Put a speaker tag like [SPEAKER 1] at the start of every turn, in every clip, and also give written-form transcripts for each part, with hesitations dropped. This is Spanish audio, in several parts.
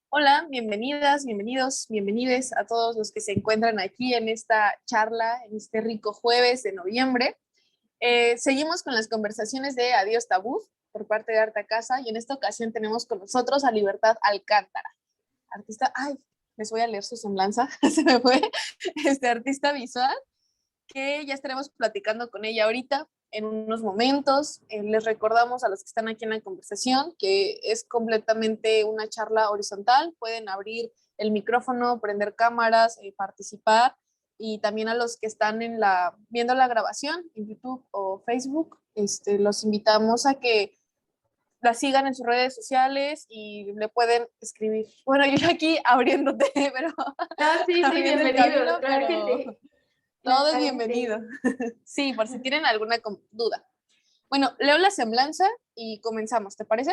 [SPEAKER 1] Hola, bienvenidas, bienvenidos, bienvenides a todos los que se encuentran aquí en esta charla, en este rico jueves de noviembre. Seguimos con las conversaciones de Adiós Tabú por parte de Arta Casa y en esta ocasión tenemos con nosotros a Libertad Alcántara, artista, les voy a leer su semblanza, se me fue, artista visual, que ya estaremos platicando con ella ahorita en unos momentos. Les recordamos a los que están aquí en la conversación que es completamente una charla horizontal. Pueden abrir el micrófono, prender cámaras, participar. Y también a los que están viendo la grabación en YouTube o Facebook, los invitamos a que la sigan en sus redes sociales y le pueden escribir. Bueno, yo aquí abriéndote, pero
[SPEAKER 2] No, sí,
[SPEAKER 1] abriendo el
[SPEAKER 2] bienvenido,
[SPEAKER 1] camino,
[SPEAKER 2] claro que
[SPEAKER 1] pero
[SPEAKER 2] sí.
[SPEAKER 1] todo es
[SPEAKER 2] Claro que
[SPEAKER 1] bienvenido.
[SPEAKER 2] sí.
[SPEAKER 1] Sí, por si tienen alguna duda. Bueno, leo la semblanza y comenzamos, ¿te parece?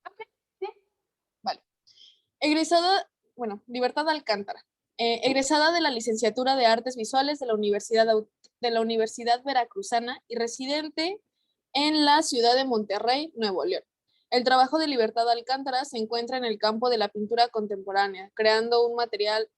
[SPEAKER 2] Ok, sí.
[SPEAKER 1] Vale. Egresada, Libertad Alcántara. Egresada de la licenciatura de Artes Visuales de la Universidad Veracruzana y residente en la ciudad de Monterrey, Nuevo León. El trabajo de Libertad Alcántara se encuentra en el campo de la pintura contemporánea, creando un material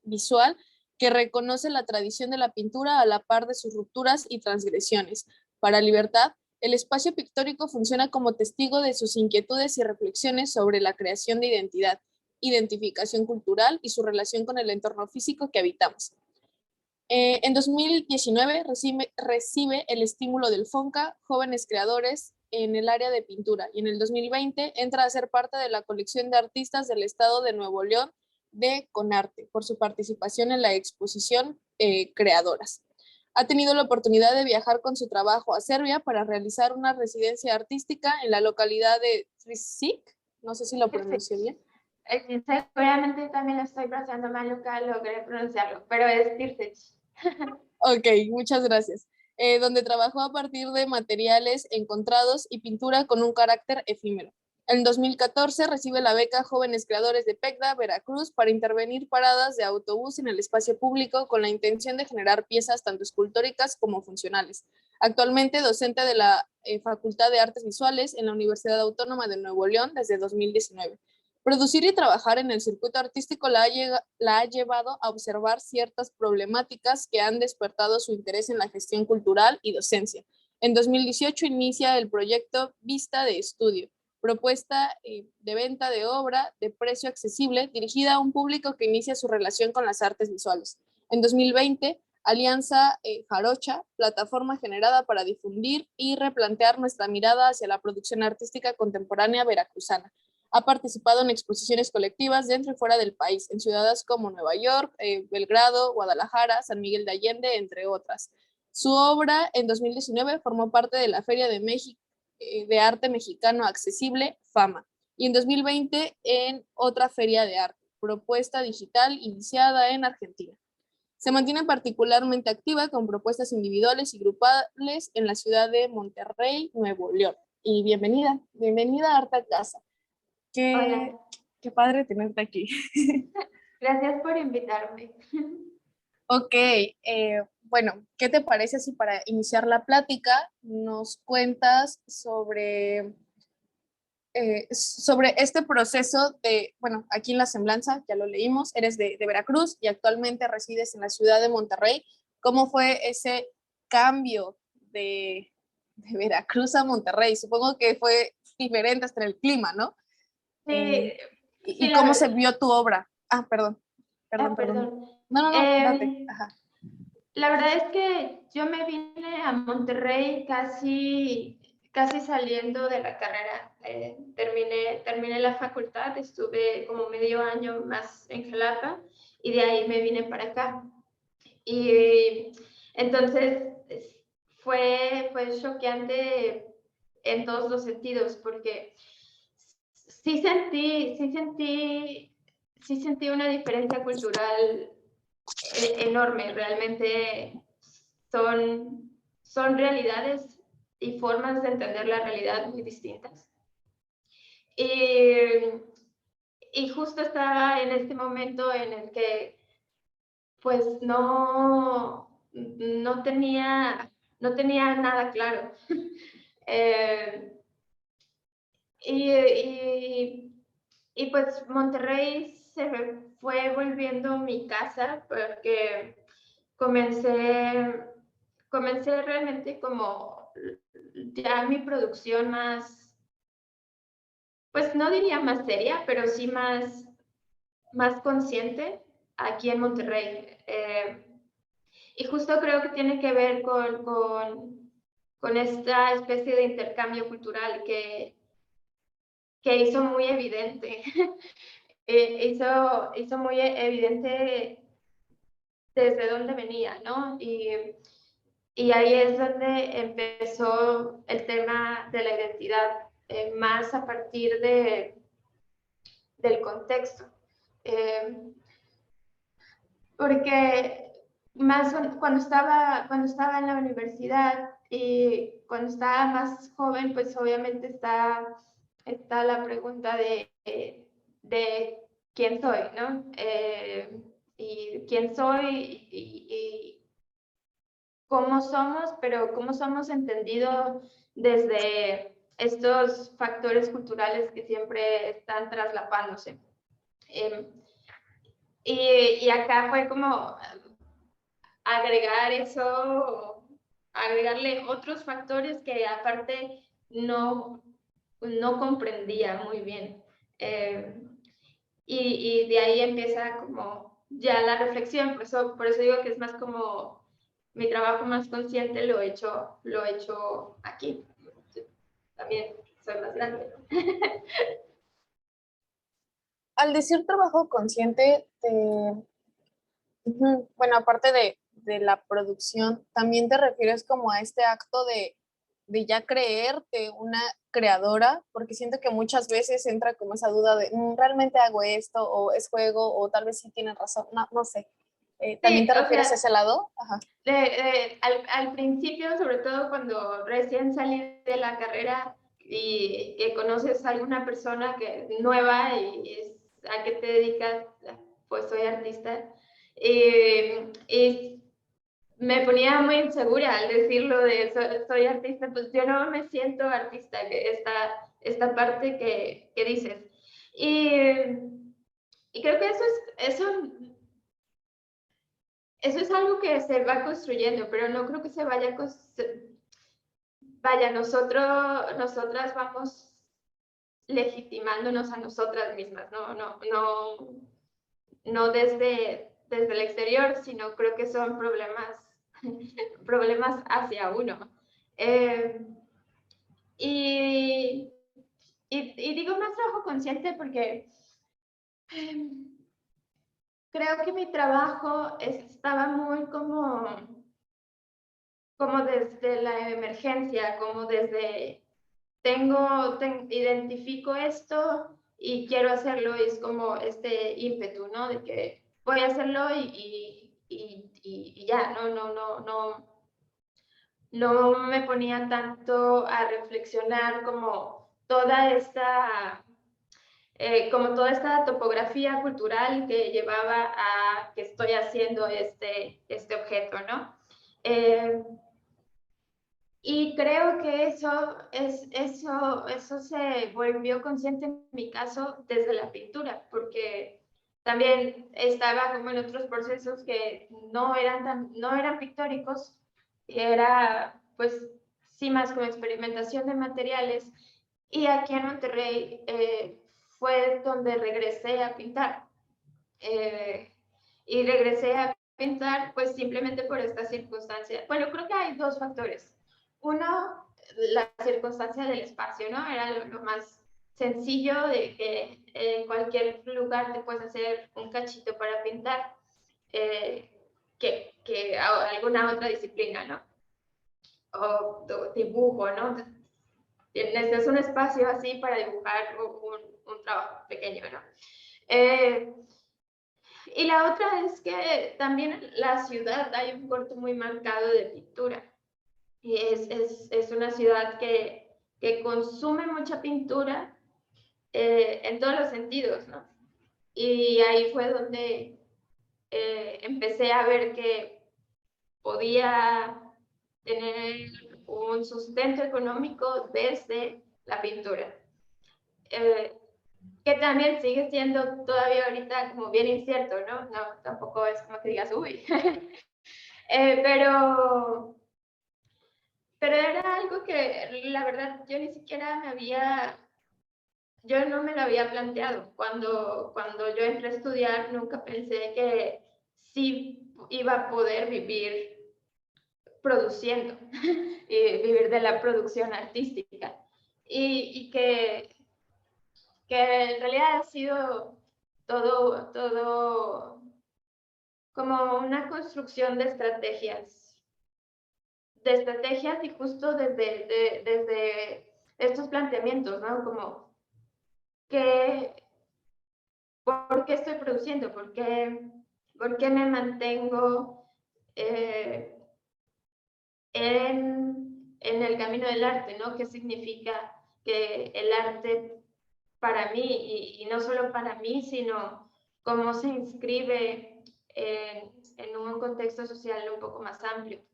[SPEAKER 1] visual que reconoce la tradición de la pintura a la par de sus rupturas y transgresiones. Para Libertad, el espacio pictórico funciona como testigo de sus inquietudes y reflexiones sobre la creación de identidad, identificación cultural y su relación con el entorno físico que habitamos. En 2019 recibe el estímulo del FONCA, Jóvenes Creadores en el área de pintura, y en el 2020 entra a ser parte de la colección de artistas del estado de Nuevo León de Conarte, por su participación en la exposición Creadoras. Ha tenido la oportunidad de viajar con su trabajo a Serbia para realizar una residencia artística en la localidad de Trisic, no sé si lo pronuncio bien.
[SPEAKER 2] Seguramente también lo estoy pronunciando mal, nunca logré pronunciarlo, pero es Tirtech.
[SPEAKER 1] Ok, muchas gracias. Donde trabajó a partir de materiales encontrados y pintura con un carácter efímero. En 2014 recibe la beca Jóvenes Creadores de PECDA, Veracruz, para intervenir paradas de autobús en el espacio público con la intención de generar piezas tanto escultóricas como funcionales. Actualmente docente de la Facultad de Artes Visuales en la Universidad Autónoma de Nuevo León desde 2019. Producir y trabajar en el circuito artístico la ha llevado a observar ciertas problemáticas que han despertado su interés en la gestión cultural y docencia. En 2018 inicia el proyecto Vista de Estudio, propuesta de venta de obra de precio accesible dirigida a un público que inicia su relación con las artes visuales. En 2020, Alianza Jarocha, plataforma generada para difundir y replantear nuestra mirada hacia la producción artística contemporánea veracruzana. Ha participado en exposiciones colectivas dentro y fuera del país, en ciudades como Nueva York, Belgrado, Guadalajara, San Miguel de Allende, entre otras. Su obra en 2019 formó parte de la Feria de México de Arte Mexicano Accesible, FAMA, y en 2020 en otra feria de arte, Propuesta Digital, iniciada en Argentina. Se mantiene particularmente activa con propuestas individuales y grupales en la ciudad de Monterrey, Nuevo León. Y bienvenida a Arta Casa. Qué,
[SPEAKER 2] Hola,
[SPEAKER 1] qué padre tenerte aquí.
[SPEAKER 2] gracias por invitarme.
[SPEAKER 1] Ok, bueno, ¿qué te parece si para iniciar la plática nos cuentas sobre este proceso de, bueno, aquí en la semblanza, ya lo leímos, eres de Veracruz y actualmente resides en la ciudad de Monterrey? ¿Cómo fue ese cambio de Veracruz a Monterrey? Supongo que fue diferente hasta el clima, ¿no? Eh,
[SPEAKER 2] Sí, sí,
[SPEAKER 1] y cómo se vio tu obra. Perdón, perdón.
[SPEAKER 2] perdón.
[SPEAKER 1] No, date. Ajá.
[SPEAKER 2] La verdad es que yo me vine a Monterrey casi saliendo de la carrera. Terminé la facultad, estuve como medio año más en Jalapa y de ahí me vine para acá. Y entonces fue choqueante en todos los sentidos, porque sí sentí una diferencia cultural enorme. Realmente son realidades y formas de entender la realidad muy distintas. Y, y justo estaba en este momento en el que pues no tenía nada claro. Eh, y, y, y pues Monterrey se fue volviendo mi casa porque comencé, comencé realmente como ya mi producción más, pues no diría más seria, pero sí más consciente aquí en Monterrey. Y justo creo que tiene que ver con esta especie de intercambio cultural que hizo muy evidente, hizo muy evidente desde dónde venía, ¿no? Y ahí es donde empezó el tema de la identidad, más a partir del contexto. Eh, porque más cuando estaba en la universidad y cuando estaba más joven, pues obviamente está la pregunta de quién soy, ¿no? Y quién soy y cómo somos, pero cómo somos entendido desde estos factores culturales que siempre están traslapándose. Eh, y acá fue como agregar eso, agregarle otros factores que aparte no comprendía muy bien. Eh, y de ahí empieza como ya la reflexión, por eso digo que es más como mi trabajo más consciente lo he hecho aquí. También soy más grande.
[SPEAKER 1] Al decir trabajo consciente, bueno, aparte de la producción, también te refieres como a este acto de ya creerte una creadora, porque siento que muchas veces entra como esa duda de, ¿realmente hago esto? ¿O es juego? ¿O tal vez sí tienes razón? No, no sé. ¿También
[SPEAKER 2] Sí,
[SPEAKER 1] te
[SPEAKER 2] o
[SPEAKER 1] refieres a
[SPEAKER 2] sea,
[SPEAKER 1] ese lado? Ajá.
[SPEAKER 2] al principio, sobre todo cuando recién salí de la carrera y que conoces a alguna persona que nueva y es, a qué te dedicas, pues soy artista. Y me ponía muy insegura al decirlo de soy artista, pues yo no me siento artista, que esta parte que dices. Y, y creo que eso es algo que se va construyendo, pero no creo que se vaya, vaya, nosotras vamos legitimándonos a nosotras mismas, no desde el exterior, sino creo que son problemas hacia uno. Eh, y, y digo más trabajo consciente porque eh, creo que mi trabajo estaba muy como desde la emergencia, como desde identifico esto y quiero hacerlo, y es como este ímpetu, ¿no? De que voy a hacerlo y ya, no me ponía tanto a reflexionar como toda esta topografía cultural que llevaba a que estoy haciendo este objeto, ¿no? Eh, y creo que eso se volvió consciente en mi caso desde la pintura, porque también estaba como en otros procesos que no eran pictóricos, era pues sí más como experimentación de materiales. Y aquí en Monterrey fue donde regresé a pintar. Eh, y regresé a pintar pues simplemente por esta circunstancia. Bueno, creo que hay dos factores. Uno, la circunstancia del espacio, ¿no? Era lo más sencillo de que en cualquier lugar te puedes hacer un cachito para pintar eh, que alguna otra disciplina, ¿no? O dibujo, ¿no? Necesitas un espacio así para dibujar un trabajo pequeño, ¿no? Eh, y la otra es que también en la ciudad hay un corte muy marcado de pintura. Y es una ciudad que consume mucha pintura en todos los sentidos, ¿no? Y ahí fue donde empecé a ver que podía tener un sustento económico desde la pintura. Eh, que también sigue siendo todavía ahorita como bien incierto, ¿no? No, tampoco es como que digas, uy. Pero era algo que la verdad yo ni siquiera yo no me lo había planteado. Cuando yo entré a estudiar, nunca pensé que sí iba a poder vivir produciendo y vivir de la producción artística. Y que en realidad ha sido todo como una construcción de estrategias y justo desde estos planteamientos, ¿no? Como, ¿qué, ¿por qué estoy produciendo? ¿Por qué me mantengo eh, en el camino del arte, ¿no? ¿Qué significa que el arte para mí, y no solo para mí, sino cómo se inscribe en un contexto social un poco más amplio?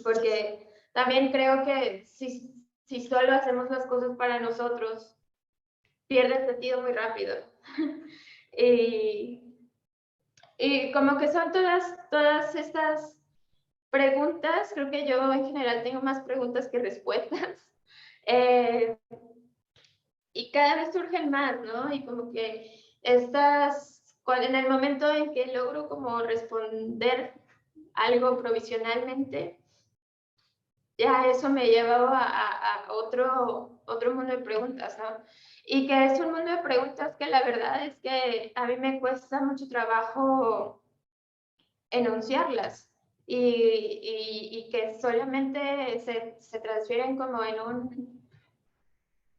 [SPEAKER 2] Porque también creo que si solo hacemos las cosas para nosotros, pierde el sentido muy rápido. y, y como que son todas estas preguntas, creo que yo en general tengo más preguntas que respuestas. Eh, y cada vez surgen más, ¿no? Y como que en el momento en que logro como responder algo provisionalmente, ya eso me llevaba a otro mundo de preguntas, ¿no? Y que es un mundo de preguntas que la verdad es que a mí me cuesta mucho trabajo enunciarlas y que solamente se transfieren como en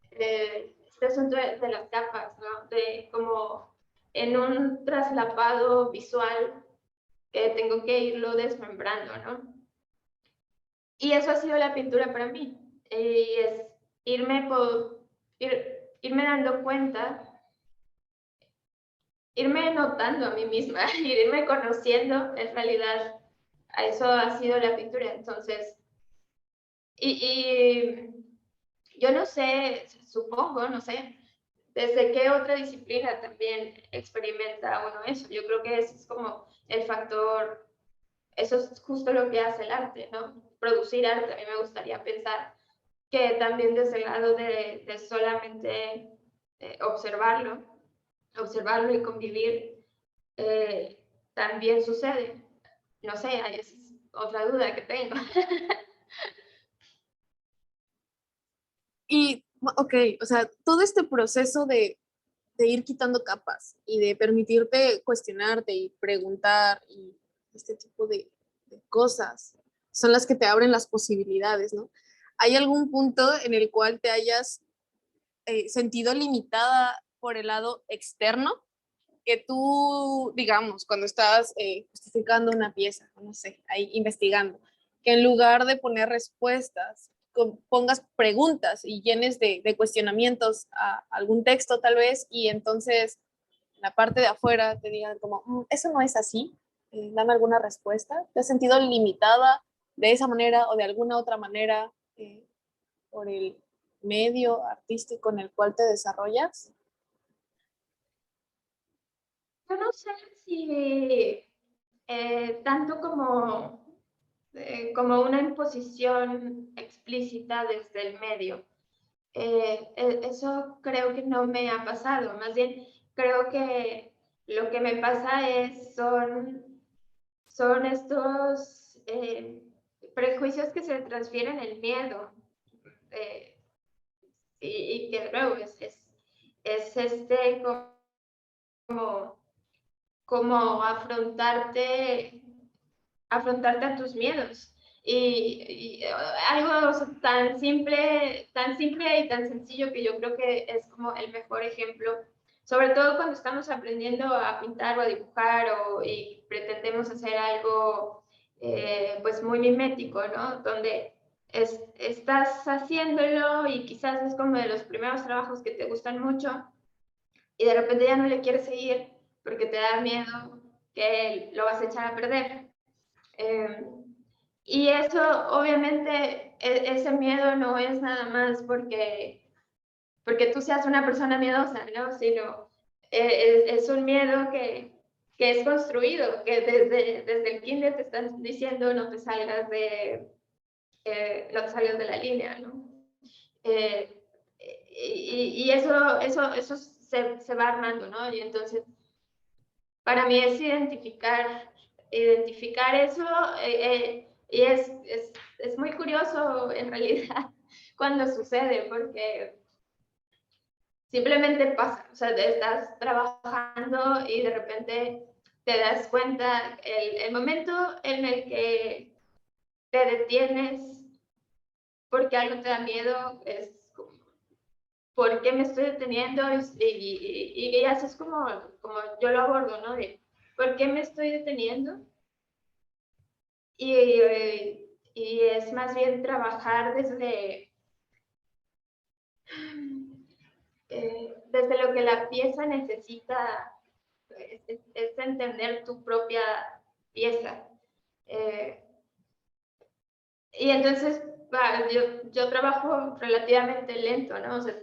[SPEAKER 2] este asunto de las capas, ¿no? De como en un traslapado visual que tengo que irlo desmembrando, ¿no? Y eso ha sido la pintura para mí. Y es irme, irme dando cuenta, irme notando a mí misma, irme conociendo, en realidad, eso ha sido la pintura. Entonces, y yo no sé, supongo, no sé, desde qué otra disciplina también experimenta uno eso. Yo creo que ese es como el factor, eso es justo lo que hace el arte, ¿no? Producir arte. A mí me gustaría pensar que también desde el lado de solamente observarlo y convivir, también sucede. No sé, es otra duda que tengo.
[SPEAKER 1] Y, ok, o sea, todo este proceso de ir quitando capas y de permitirte cuestionarte y preguntar y este tipo de cosas son las que te abren las posibilidades, ¿no? ¿Hay algún punto en el cual te hayas sentido limitada por el lado externo? Que tú, digamos, cuando estás justificando una pieza, no sé, ahí investigando, que en lugar de poner respuestas, pongas preguntas y llenes de cuestionamientos a algún texto tal vez, y entonces la parte de afuera te digan como, eso no es así, dame alguna respuesta. ¿Te has sentido limitada de esa manera o de alguna otra manera por el medio artístico en el cual te desarrollas?
[SPEAKER 2] Yo no sé si tanto como una imposición explícita desde el medio. Eso creo que no me ha pasado, más bien creo que lo que me pasa son estos prejuicios que se transfieren el miedo, eh, y que luego es este como, como afrontarte a tus miedos. Y algo tan simple y tan sencillo que yo creo que es como el mejor ejemplo, sobre todo cuando estamos aprendiendo a pintar o a dibujar y pretendemos hacer algo pues muy mimético, ¿no? Donde estás haciéndolo y quizás es como de los primeros trabajos que te gustan mucho y de repente ya no le quieres seguir porque te da miedo que lo vas a echar a perder. Eh, y eso, obviamente, ese miedo no es nada más porque porque tú seas una persona miedosa, ¿no? Sino es un miedo que es construido, que desde el kinder te están diciendo no te salgas no te salgas de la línea, ¿no? Y eso se va armando, ¿no? Y entonces, para mí es identificar eso, y es muy curioso en realidad cuando sucede, porque simplemente pasa, o sea, estás trabajando y de repente te das cuenta, el momento en el que te detienes porque algo te da miedo, es como, ¿por qué me estoy deteniendo? Y así es como yo lo abordo, ¿no? ¿Por qué me estoy deteniendo? Y es más bien trabajar desde lo que la pieza necesita, es entender tu propia pieza. Y entonces, yo trabajo relativamente lento, ¿no? O sea,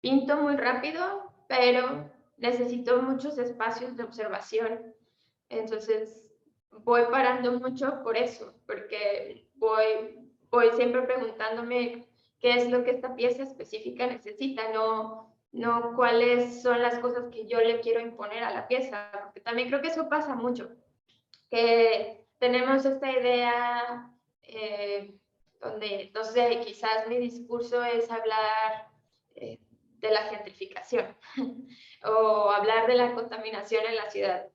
[SPEAKER 2] pinto muy rápido, pero necesito muchos espacios de observación. Entonces, voy parando mucho por eso, porque voy siempre preguntándome qué es lo que esta pieza específica necesita, no cuáles son las cosas que yo le quiero imponer a la pieza, porque también creo que eso pasa mucho, que tenemos esta idea donde, no sé, quizás mi discurso es hablar de la gentrificación o hablar de la contaminación en la ciudad.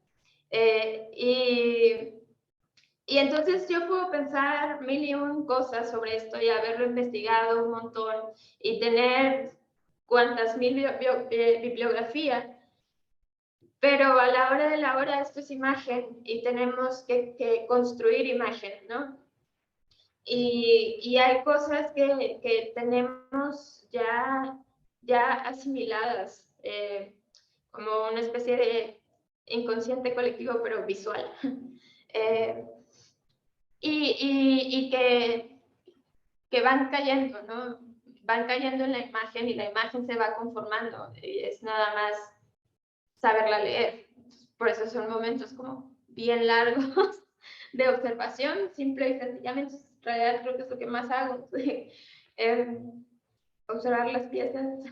[SPEAKER 2] Y entonces yo puedo pensar mil y un cosas sobre esto y haberlo investigado un montón y tener cuantas mil bibliografía, pero a la hora de la hora esto es imagen y tenemos que construir imagen, ¿no? Y hay cosas que tenemos ya asimiladas, como una especie de inconsciente colectivo, pero visual. Eh, y que van cayendo, ¿no? Van cayendo en la imagen y la imagen se va conformando. Y es nada más saberla leer. Por eso son momentos como bien largos de observación, simple y sencillamente. En realidad creo que es lo que más hago, observar las piezas.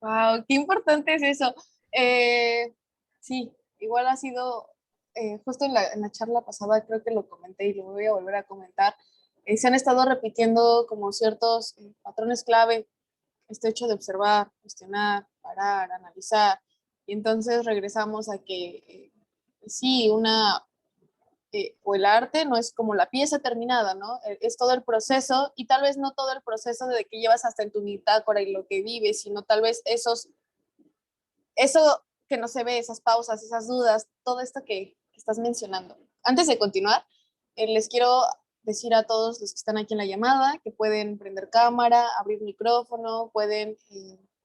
[SPEAKER 1] Wow, qué importante es eso. Sí, igual ha sido, justo en la charla pasada creo que lo comenté y lo voy a volver a comentar. Se han estado repitiendo como ciertos patrones clave, este hecho de observar, cuestionar, parar, analizar. Y entonces regresamos a que sí, o el arte no es como la pieza terminada, ¿no? Es todo el proceso y tal vez no todo el proceso de que llevas hasta en tu bitácora y lo que vives, sino tal vez eso que no se ve, esas pausas, esas dudas, todo esto que estás mencionando. Antes de continuar, les quiero decir a todos los que están aquí en la llamada que pueden prender cámara, abrir micrófono, pueden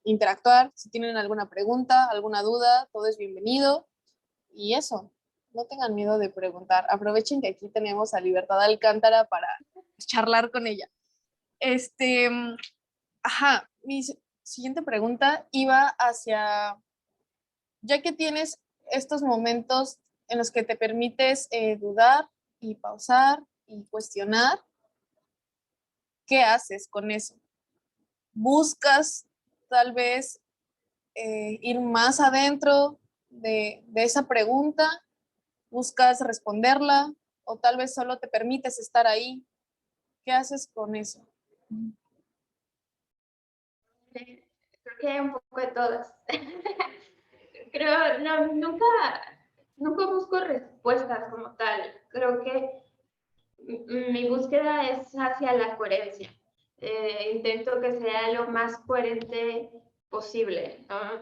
[SPEAKER 1] interactuar. Si tienen alguna pregunta, alguna duda, todo es bienvenido. Y eso, no tengan miedo de preguntar. Aprovechen que aquí tenemos a Libertad Alcántara para charlar con ella. Este, ajá, mi siguiente pregunta iba hacia, ya que tienes estos momentos en los que te permites dudar y pausar y cuestionar, ¿qué haces con eso? ¿Buscas tal vez ir más adentro de esa pregunta? ¿Buscas responderla? ¿O tal vez solo te permites estar ahí? ¿Qué haces con eso?
[SPEAKER 2] Creo que hay un poco de todas. Creo, no, nunca busco respuestas como tal. Creo que mi búsqueda es hacia la coherencia. Intento que sea lo más coherente posible, ¿no?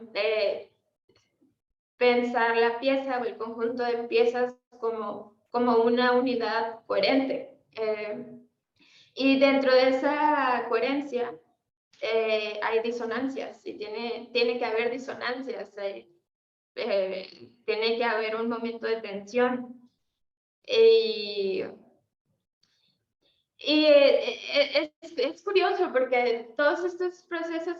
[SPEAKER 2] Pensar la pieza o el conjunto de piezas como una unidad coherente. Y dentro de esa coherencia hay disonancias y tiene que haber disonancias. Tiene que haber un momento de tensión. Y Y es curioso porque todos estos procesos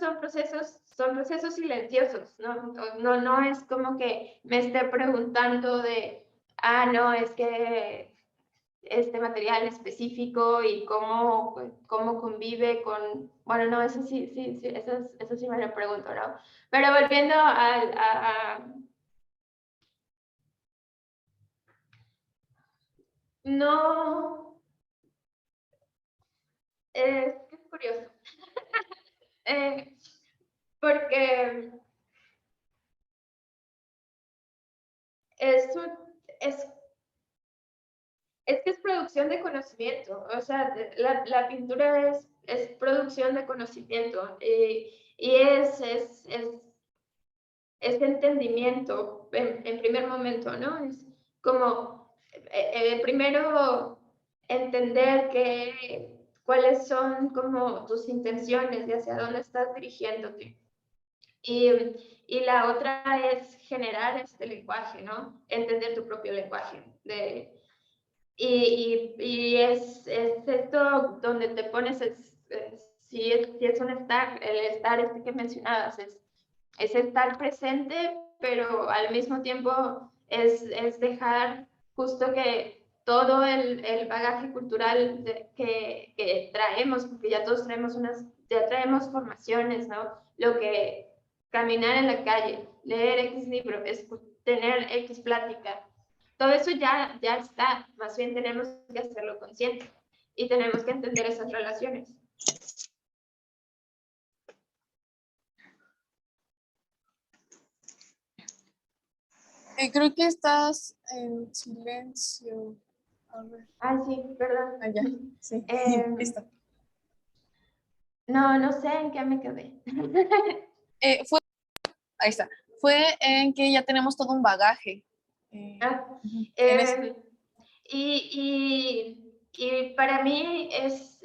[SPEAKER 2] son procesos silenciosos, ¿no? No es como que me esté preguntando de, no, es que este material específico y cómo convive con, bueno, no, eso sí, eso sí me lo pregunto, ¿no? Pero volviendo no, es curioso. Porque es, es, es que es producción de conocimiento, o sea, la pintura es producción de conocimiento y es entendimiento en primer momento, ¿no? Es como primero entender cuáles son como tus intenciones y hacia dónde estás dirigiéndote. Y, y la otra es generar este lenguaje, ¿no? Entender tu propio lenguaje. Y es esto donde te pones, si es un estar, el estar este que mencionabas, es estar presente, pero al mismo tiempo es dejar justo que todo el bagaje cultural que traemos, porque ya todos ya traemos formaciones, ¿no? Lo que caminar en la calle, leer X libro, tener X plática, todo eso ya está, más bien tenemos que hacerlo consciente y tenemos que entender esas relaciones.
[SPEAKER 1] Creo que estás en silencio. A ver.
[SPEAKER 2] Sí, perdón.
[SPEAKER 1] Ya, sí, listo.
[SPEAKER 2] No sé en qué me quedé.
[SPEAKER 1] Ahí está. Fue en que ya tenemos todo un bagaje.
[SPEAKER 2] Y para mí es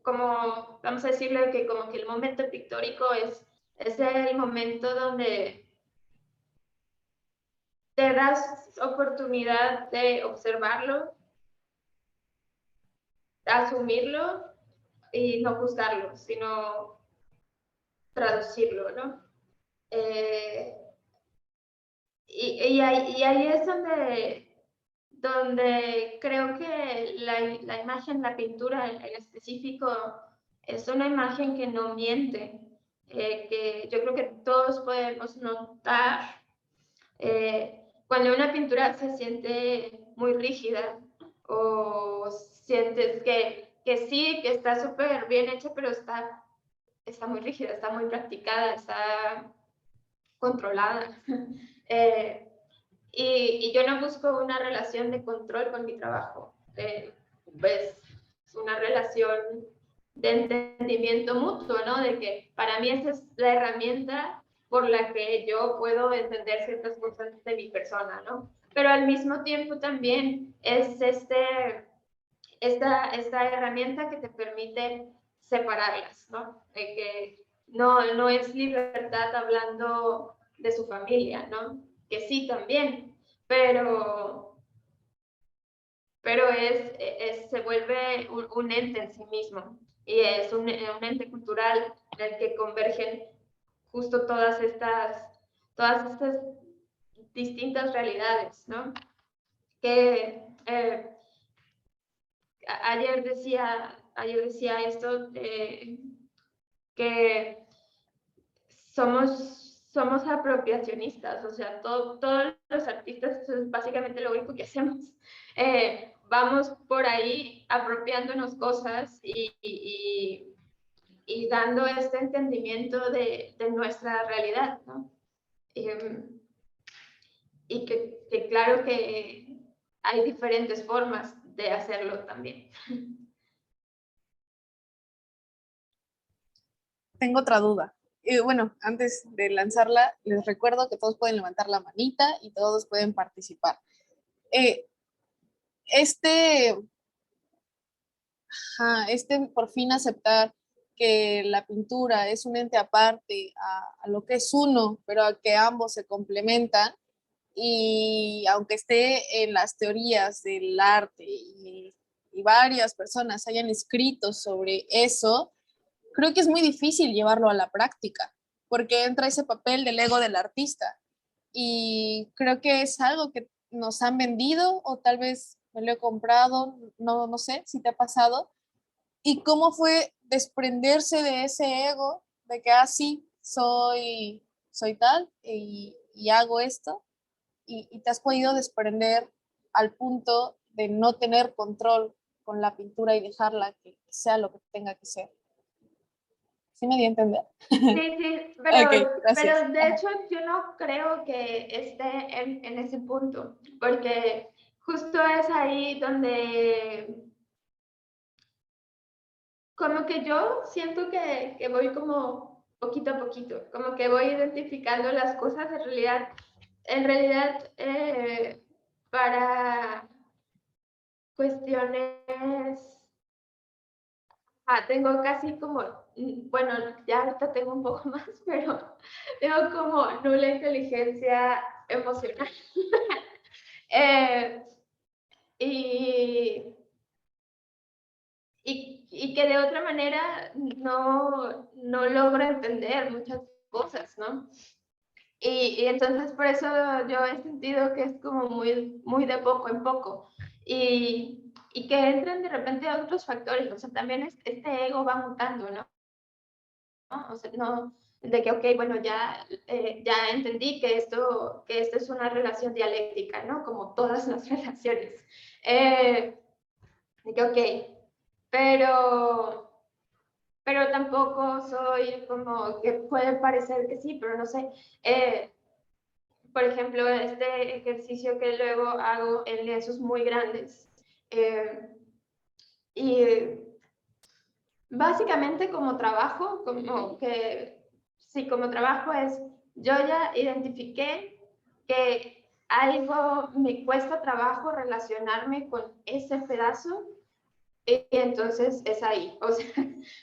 [SPEAKER 2] como, vamos a decirlo, que como que el momento pictórico es el momento donde te das oportunidad de observarlo, asumirlo y no juzgarlo, sino traducirlo, ¿no? Y ahí es donde creo que la imagen, la pintura en específico, es una imagen que no miente, que yo creo que todos podemos notar cuando una pintura se siente muy rígida o sientes que sí, que está súper bien hecha, pero está muy rígida, está muy practicada, está controlada. Y yo no busco una relación de control con mi trabajo, pues una relación de entendimiento mutuo, ¿no? De que para mí esa es la herramienta por la que yo puedo entender ciertas cosas de mi persona, ¿no? Pero al mismo tiempo también es esta herramienta que te permite separarlas, ¿no? Que no es libertad hablando de su familia, ¿no? Que sí también, pero se vuelve un ente en sí mismo y es un ente cultural en el que convergen justo todas estas distintas realidades, ¿no? Que ayer decía esto, que somos apropiacionistas, o sea, todos los artistas, eso es básicamente lo único que hacemos. Vamos por ahí apropiándonos cosas y dando este entendimiento de nuestra realidad, ¿no? Y que claro que hay diferentes formas de hacerlo también.
[SPEAKER 1] Tengo otra duda. Bueno, antes de lanzarla, les recuerdo que todos pueden levantar la manita y todos pueden participar. Este por fin aceptar que la pintura es un ente aparte a lo que es uno, pero a que ambos se complementan, y aunque esté en las teorías del arte y y varias personas hayan escrito sobre eso, creo que es muy difícil llevarlo a la práctica, porque entra ese papel del ego del artista. Y creo que es algo que nos han vendido o tal vez me lo he comprado, no sé si te ha pasado. ¿Y cómo fue desprenderse de ese ego, de que así soy tal y hago esto? Y te has podido desprender al punto de no tener control con la pintura y dejarla que sea lo que tenga que ser. ¿Sí me di a entender?
[SPEAKER 2] Sí, sí,
[SPEAKER 1] Ok, gracias.
[SPEAKER 2] pero de hecho yo no creo que esté en ese punto, porque justo es ahí donde como que yo siento que voy como poquito a poquito, como que voy identificando las cosas en realidad para cuestiones. Tengo casi como, bueno, ya ahorita tengo un poco más, pero tengo como nula inteligencia emocional. Eh, y, y que de otra manera no logro entender muchas cosas, ¿no? Y entonces por eso yo he sentido que es como muy de poco en poco. Y que entran de repente otros factores, o sea, también este ego va mutando, ¿no? O sea, no, de que, ok, bueno, ya entendí que esto es una relación dialéctica, ¿no? Como todas las relaciones. De que, ok, pero, pero tampoco soy como que puede parecer que sí, pero no sé. Por ejemplo, este ejercicio que luego hago en lienzos muy grandes. Y básicamente como trabajo, como trabajo es, yo ya identifiqué que algo me cuesta trabajo relacionarme con ese pedazo y entonces es ahí. O sea,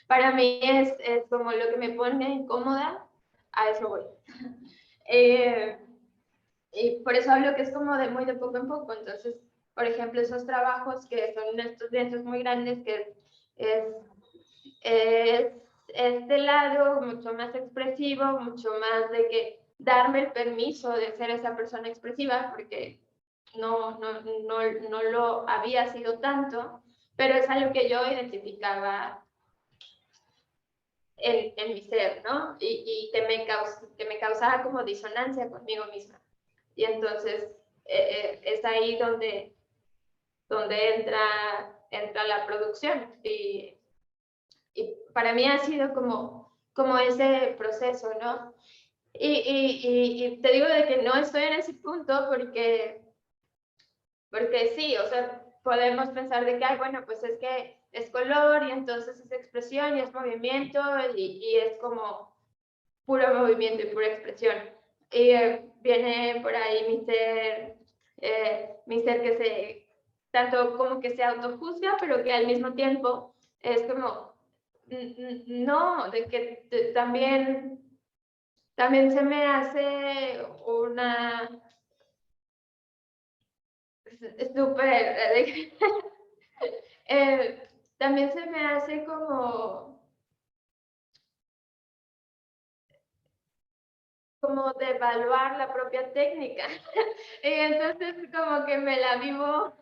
[SPEAKER 2] para mí es como lo que me pone incómoda, a eso voy. Eh, y por eso hablo que es como de muy de poco en poco. Entonces, por ejemplo, esos trabajos que son estos lienzos muy grandes, que es es este lado mucho más expresivo, mucho más de que darme el permiso de ser esa persona expresiva, porque no lo había sido tanto, pero es algo que yo identificaba en mi ser, ¿no? Y que me causaba como disonancia conmigo misma. Y entonces es ahí donde entra la producción. Y para mí ha sido como ese proceso, ¿no? Y te digo de que no estoy en ese punto porque sí, o sea, podemos pensar de que, ay, bueno, pues es que es color y entonces es expresión y es movimiento y es como puro movimiento y pura expresión. Y viene por ahí mi ser que tanto como que se autojuzga, pero que al mismo tiempo es como, no, de que también se me hace una súper, también se me hace como de evaluar la propia técnica. Y entonces como que me la vivo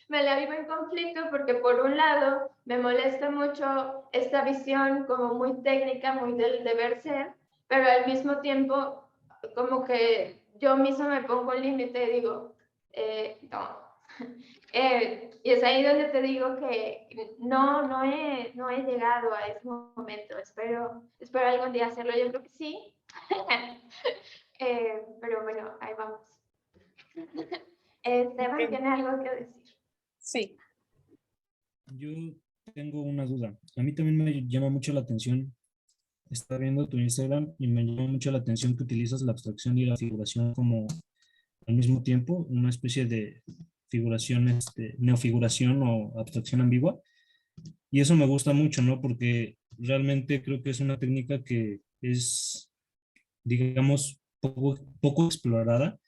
[SPEAKER 2] en conflicto porque por un lado me molesta mucho esta visión como muy técnica, muy del deber ser, pero al mismo tiempo como que yo misma me pongo el límite y digo, no. Y es ahí donde te digo que no he llegado a ese momento. Espero algún día hacerlo. Yo creo que sí. Pero bueno, ahí vamos. Esteban,
[SPEAKER 1] Okay.
[SPEAKER 2] ¿tiene algo que decir?
[SPEAKER 1] Sí.
[SPEAKER 3] Yo tengo una duda. A mí también me llama mucho la atención, estar viendo tu Instagram y me llama mucho la atención que utilizas la abstracción y la figuración como al mismo tiempo, una especie de figuración, neofiguración o abstracción ambigua. Y eso me gusta mucho, ¿no? Porque realmente creo que es una técnica que es, digamos, poco explorada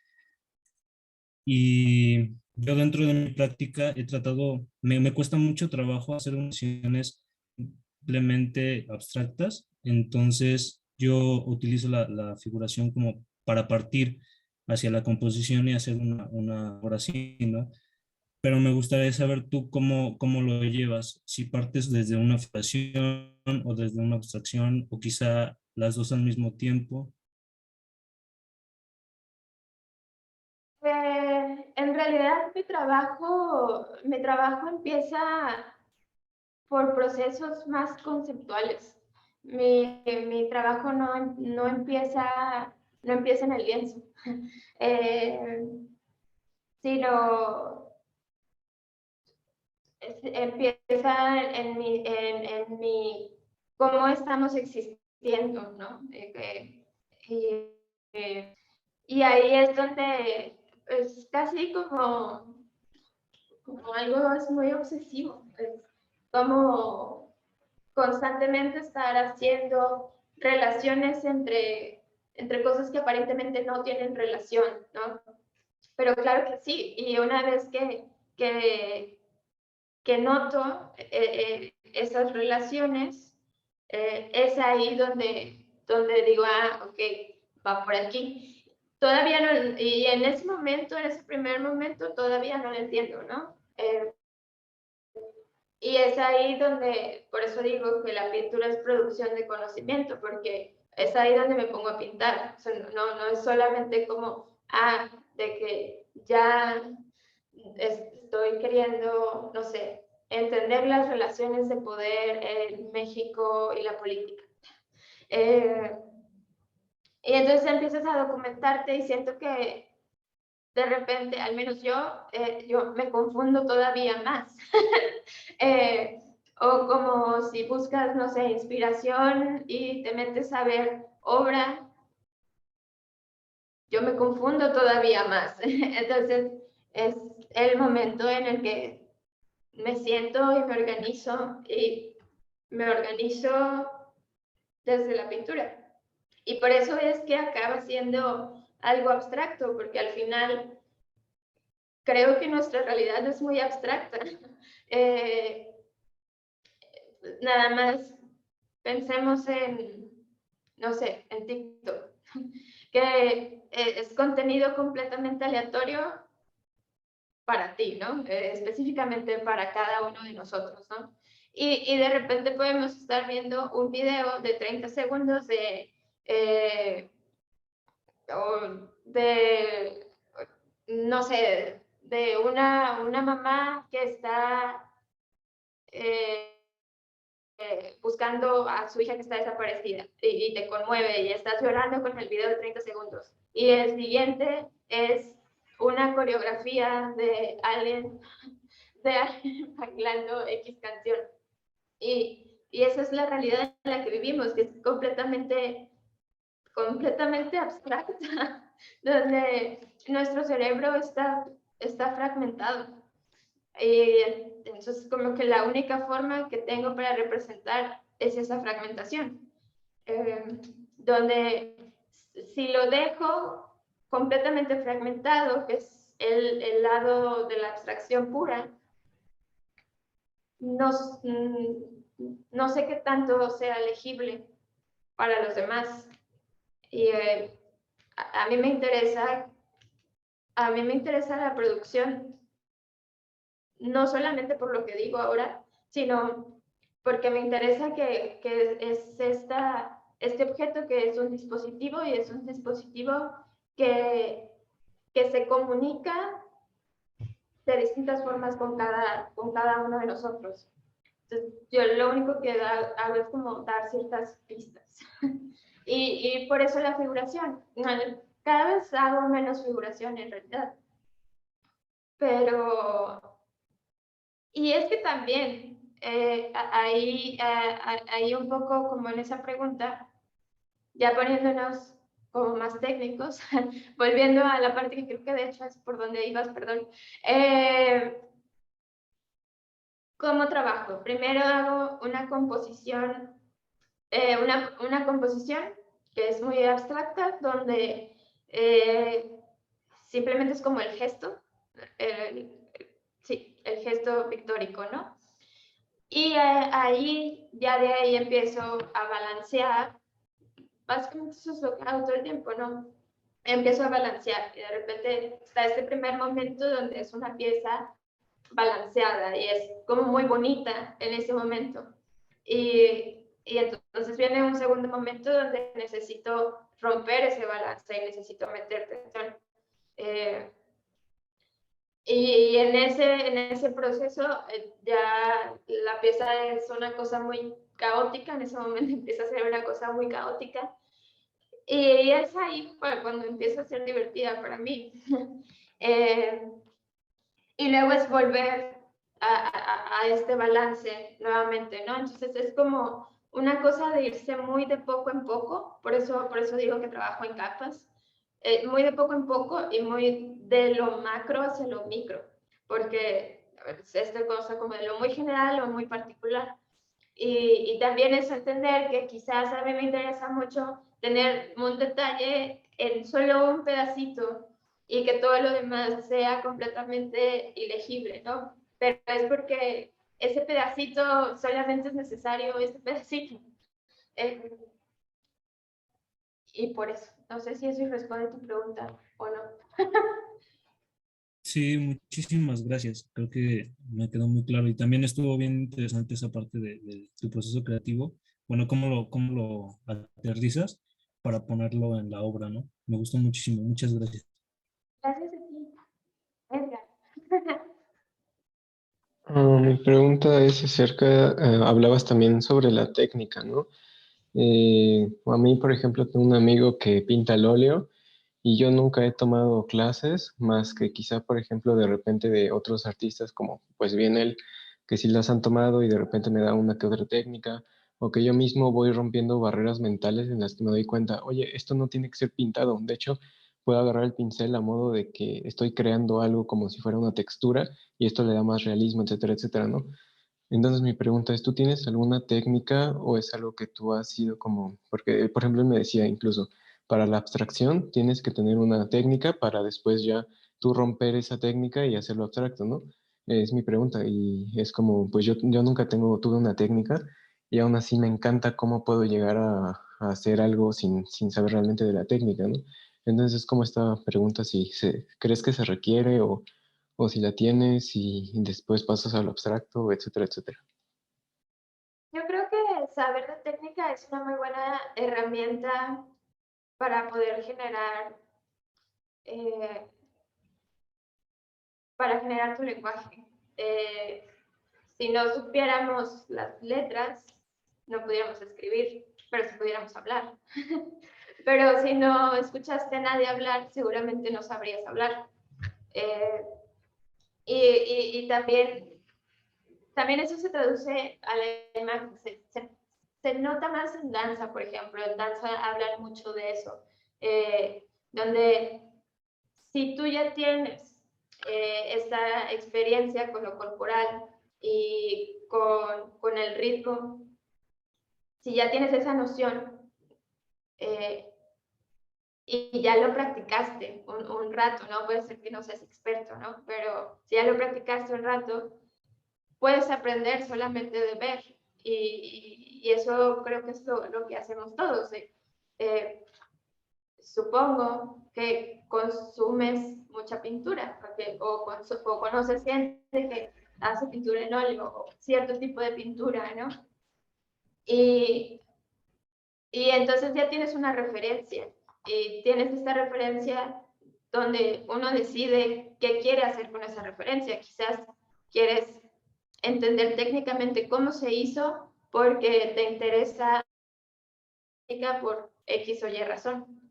[SPEAKER 3] Yo dentro de mi práctica he tratado, me cuesta mucho trabajo hacer uniones simplemente abstractas, entonces yo utilizo la figuración como para partir hacia la composición y hacer una oración, ¿no? Pero me gustaría saber tú cómo lo llevas, si partes desde una figuración o desde una abstracción, o quizá las dos al mismo tiempo.
[SPEAKER 2] En realidad mi trabajo empieza por procesos más conceptuales. Mi trabajo no empieza en el lienzo, eh, sino empieza en mi cómo estamos existiendo, ¿no? Y, eh, y ahí es donde es casi como algo es muy obsesivo, es como constantemente estar haciendo relaciones entre cosas que aparentemente no tienen relación, ¿no? Pero claro que sí, y una vez que, que noto esas relaciones, es ahí donde digo, ah, ok, va por aquí. Todavía no, y en ese momento, en ese primer momento, todavía no lo entiendo, ¿no? Y es ahí donde, por eso digo que la pintura es producción de conocimiento, porque es ahí donde me pongo a pintar. O sea, no es solamente como, de que ya estoy queriendo, no sé, entender las relaciones de poder en México y la política. Y entonces empiezas a documentarte y siento que de repente, al menos yo me confundo todavía más. O como si buscas, no sé, inspiración y te metes a ver obra, yo me confundo todavía más. Entonces, es el momento en el que me siento y me organizo desde la pintura. Y por eso es que acaba siendo algo abstracto, porque al final creo que nuestra realidad es muy abstracta. Nada más pensemos no sé, en TikTok, que es contenido completamente aleatorio para ti, ¿no? Específicamente para cada uno de nosotros, ¿no? Y de repente podemos estar viendo un video de 30 segundos eh, de no sé, de una mamá que está buscando a su hija que está desaparecida y te conmueve y estás llorando con el video de 30 segundos. Y el siguiente es una coreografía de alguien bailando X canción. Y esa es la realidad en la que vivimos, que es completamente abstracta, donde nuestro cerebro está fragmentado. Y entonces como que la única forma que tengo para representar es esa fragmentación, donde si lo dejo completamente fragmentado, que es el lado de la abstracción pura, no, no sé qué tanto sea legible para los demás. Y a mí me interesa la producción, no solamente por lo que digo ahora, sino porque me interesa que es este objeto que es un dispositivo y es un dispositivo que se comunica de distintas formas con cada uno de nosotros. Entonces, yo lo único que hago es como dar ciertas pistas. Y por eso la figuración. Cada vez hago menos figuración en realidad. Pero y es que también, ahí un poco como en esa pregunta, ya poniéndonos como más técnicos, volviendo a la parte que creo que de hecho es por donde ibas, perdón. ¿Cómo trabajo? Primero hago una composición, una composición que es muy abstracta, donde simplemente es como el gesto, sí, el gesto pictórico, ¿no? Y ahí, ya de ahí empiezo a balancear. Básicamente eso es lo que hago todo el tiempo, ¿no? Empiezo a balancear y de repente está este primer momento donde es una pieza balanceada y es como muy bonita en ese momento. Y entonces viene un segundo momento donde necesito romper ese balance y necesito meter tensión. Y en ese proceso ya la pieza es una cosa muy caótica, en ese momento empieza a ser una cosa muy caótica. Y es ahí cuando empieza a ser divertida para mí. Y luego es volver a este balance nuevamente, ¿no? Entonces es como una cosa de irse muy de poco en poco, por eso digo que trabajo en capas, muy de poco en poco y muy de lo macro hacia lo micro, porque es esta cosa como de lo muy general o muy particular. Y también es entender que quizás a mí me interesa mucho tener un detalle en solo un pedacito y que todo lo demás sea completamente ilegible, ¿no? Pero es porque ese pedacito solamente es necesario, ese pedacito. Eh, y por eso, no sé si eso responde a tu pregunta o no.
[SPEAKER 3] Sí, muchísimas gracias. Creo que me quedó muy claro y también estuvo bien interesante esa parte de tu proceso creativo. Bueno, cómo lo aterrizas para ponerlo en la obra, ¿no? Me gustó muchísimo. Muchas gracias.
[SPEAKER 2] Gracias a ti, Edgar.
[SPEAKER 4] Mi pregunta es acerca, hablabas también sobre la técnica, ¿no? A mí, por ejemplo, tengo un amigo que pinta al óleo y yo nunca he tomado clases, más que quizá, por ejemplo, de repente de otros artistas, como pues bien él, que sí las han tomado y de repente me da una que otra técnica, o que yo mismo voy rompiendo barreras mentales en las que me doy cuenta, oye, esto no tiene que ser pintado. De hecho, puedo agarrar el pincel a modo de que estoy creando algo como si fuera una textura y esto le da más realismo, etcétera, etcétera, ¿no? Entonces mi pregunta es, ¿tú tienes alguna técnica o es algo que tú has sido como, porque por ejemplo él me decía incluso, para la abstracción tienes que tener una técnica para después ya tú romper esa técnica y hacerlo abstracto, ¿no? Es mi pregunta y es como, pues yo nunca tuve una técnica y aún así me encanta cómo puedo llegar a hacer algo sin saber realmente de la técnica, ¿no? Entonces es como esta pregunta si crees que se requiere o si la tienes y después pasas a lo abstracto, etcétera, etcétera.
[SPEAKER 2] Yo creo que saber de técnica es una muy buena herramienta para poder eh, generar tu lenguaje. Si no supiéramos las letras, no pudiéramos escribir, pero sí pudiéramos hablar. Pero si no escuchaste a nadie hablar, seguramente no sabrías hablar. Eh, y también eso se traduce a la imagen. Se nota más en danza, por ejemplo. En danza hablan mucho de eso. Donde si tú ya tienes esta experiencia con lo corporal y con el ritmo, si ya tienes esa noción eh, y ya lo practicaste un rato, ¿no? Puede ser que no seas experto, ¿no? Pero si ya lo practicaste un rato, puedes aprender solamente de ver. Y eso creo que es lo que hacemos todos. Supongo que consumes mucha pintura, porque, o conoces gente que hace pintura en óleo, o cierto tipo de pintura, ¿no? Y, y entonces ya tienes una referencia, y tienes esta referencia donde uno decide qué quiere hacer con esa referencia. Quizás quieres entender técnicamente cómo se hizo porque te interesa por X o Y razón.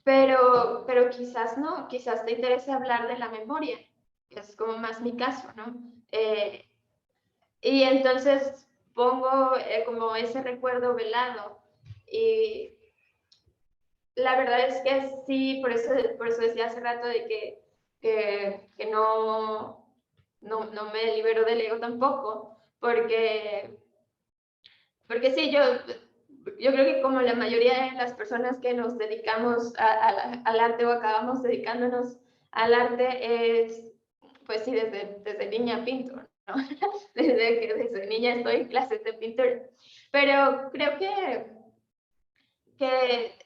[SPEAKER 2] Pero quizás no, quizás te interesa hablar de la memoria, que es como más mi caso, ¿no? Y entonces pongo como ese recuerdo velado y la verdad es que sí, por eso decía hace rato de que no me libero del ego tampoco, porque sí, yo creo que como la mayoría de las personas que nos dedicamos al arte o acabamos dedicándonos al arte es, pues sí, desde niña pinto, ¿no? Desde niña estoy en clases de pintura. Pero creo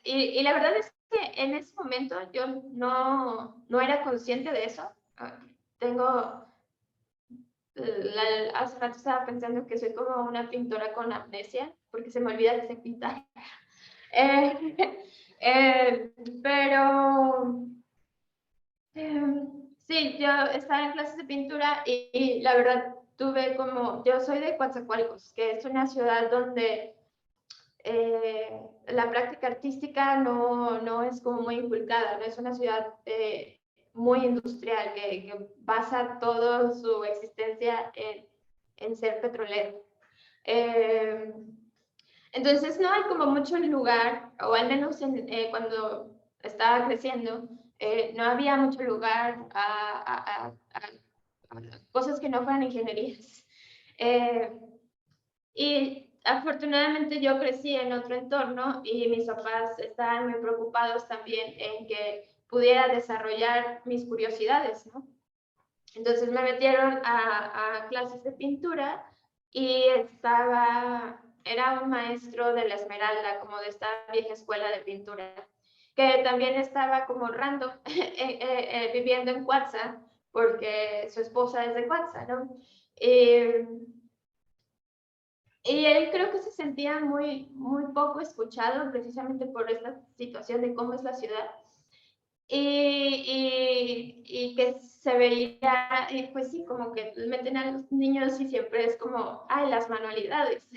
[SPEAKER 2] y la verdad es que en ese momento yo no era consciente de eso. Tengo, hace rato estaba pensando que soy como una pintora con amnesia, porque se me olvida que sé pintar. Eh, pero sí, yo estaba en clases de pintura y la verdad tuve yo soy de Coatzacoalcos, que es una ciudad donde la práctica artística no es como muy inculcada, no es una ciudad muy industrial que basa toda su existencia en ser petrolero. Entonces no hay como mucho lugar, o al menos cuando estaba creciendo, no había mucho lugar a cosas que no fueran ingenierías. Y afortunadamente yo crecí en otro entorno y mis papás estaban muy preocupados también en que pudiera desarrollar mis curiosidades, ¿no? Entonces me metieron a clases de pintura y era un maestro de la Esmeralda, como de esta vieja escuela de pintura, que también estaba como random viviendo en Cuatza, porque su esposa es de Cuatza, ¿no? Y él creo que se sentía muy poco escuchado precisamente por esta situación de cómo es la ciudad. Y que se veía, y pues sí, como que meten a los niños y siempre es como, ay, las manualidades.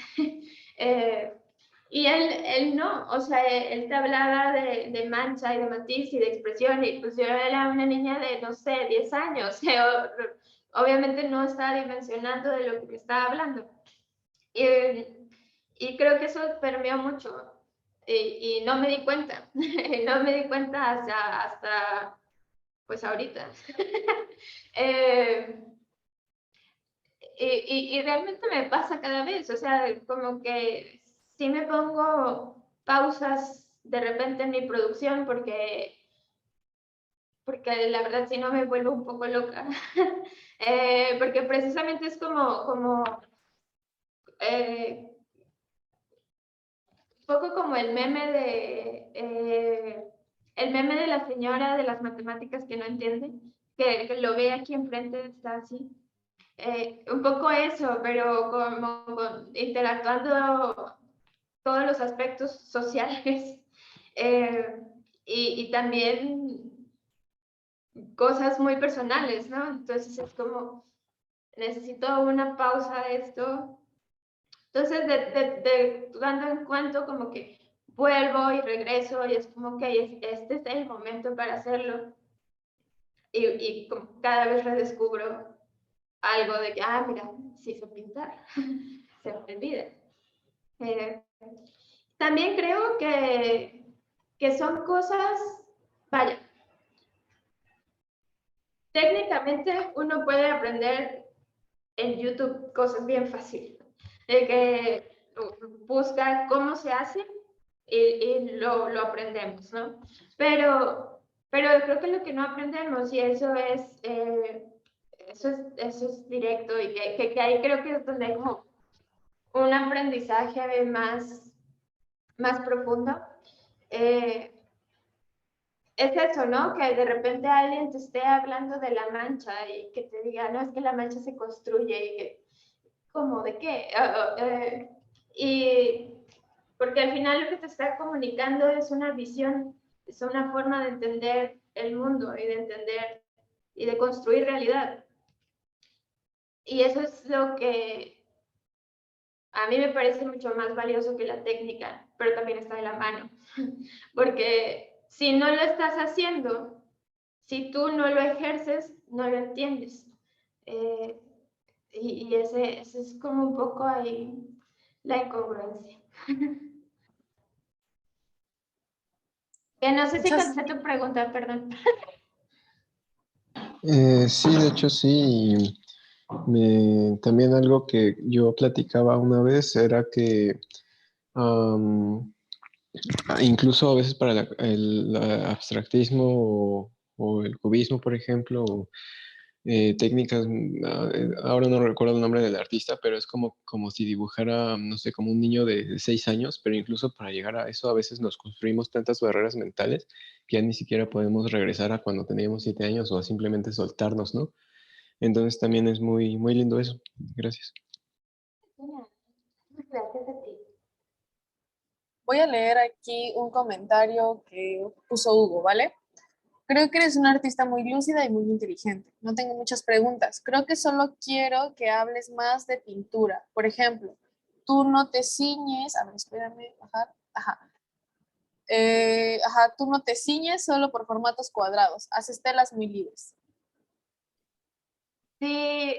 [SPEAKER 2] Y él no, o sea, él te hablaba de mancha y de matiz y de expresión, y pues yo era una niña de, no sé, 10 años, obviamente no estaba dimensionando de lo que me estaba hablando. Y creo que eso permeó mucho y no me di cuenta, no me di cuenta hasta pues ahorita. eh, y realmente me pasa cada vez, o sea, como que sí me pongo pausas de repente en mi producción porque la verdad sí no me vuelvo un poco loca, porque precisamente es como poco como el meme de la señora de las matemáticas que no entiende, que lo ve aquí enfrente, está así. Un poco eso, pero interactuando todos los aspectos sociales y también cosas muy personales, ¿no? Entonces es como, necesito una pausa de esto. Entonces, de cuando en cuando, como que vuelvo y regreso y es como que este es el momento para hacerlo. Y como cada vez redescubro algo de que, mira, sí sé pintar, se me olvida. También creo que son cosas, vaya, técnicamente uno puede aprender en YouTube cosas bien fáciles, de que busca cómo se hace y lo aprendemos, ¿no? Pero creo que lo que no aprendemos, y eso es directo, y que ahí creo que es donde hay como un aprendizaje más profundo, es eso, ¿no? Que de repente alguien te esté hablando de la mancha y que te diga, no, es que la mancha se construye, y que, ¿cómo? ¿De qué? Y porque al final lo que te está comunicando es una visión, es una forma de entender el mundo y de entender y de construir realidad. Y eso es lo que a mí me parece mucho más valioso que la técnica, pero también está de la mano. Porque si no lo estás haciendo, si tú no lo ejerces, no lo entiendes. Y ese es como un poco ahí la incongruencia. Que no sé si contesté tu pregunta, perdón.
[SPEAKER 4] Sí, de hecho sí. También algo que yo platicaba una vez era que incluso a veces para el abstractismo o el cubismo, por ejemplo, o técnicas, ahora no recuerdo el nombre del artista, pero es como si dibujara, no sé, como un niño de 6 años, pero incluso para llegar a eso a veces nos construimos tantas barreras mentales que ya ni siquiera podemos regresar a cuando teníamos 7 años o a simplemente soltarnos, ¿no? Entonces también es muy, muy lindo eso. Gracias.
[SPEAKER 2] Gracias a ti.
[SPEAKER 1] Voy a leer aquí un comentario que puso Hugo, ¿vale? Creo que eres una artista muy lúcida y muy inteligente. No tengo muchas preguntas. Creo que solo quiero que hables más de pintura. Por ejemplo, tú no te ciñes, a ver, espérame, bajar. Ajá. Tú no te ciñes solo por formatos cuadrados. Haces telas muy libres.
[SPEAKER 2] Sí,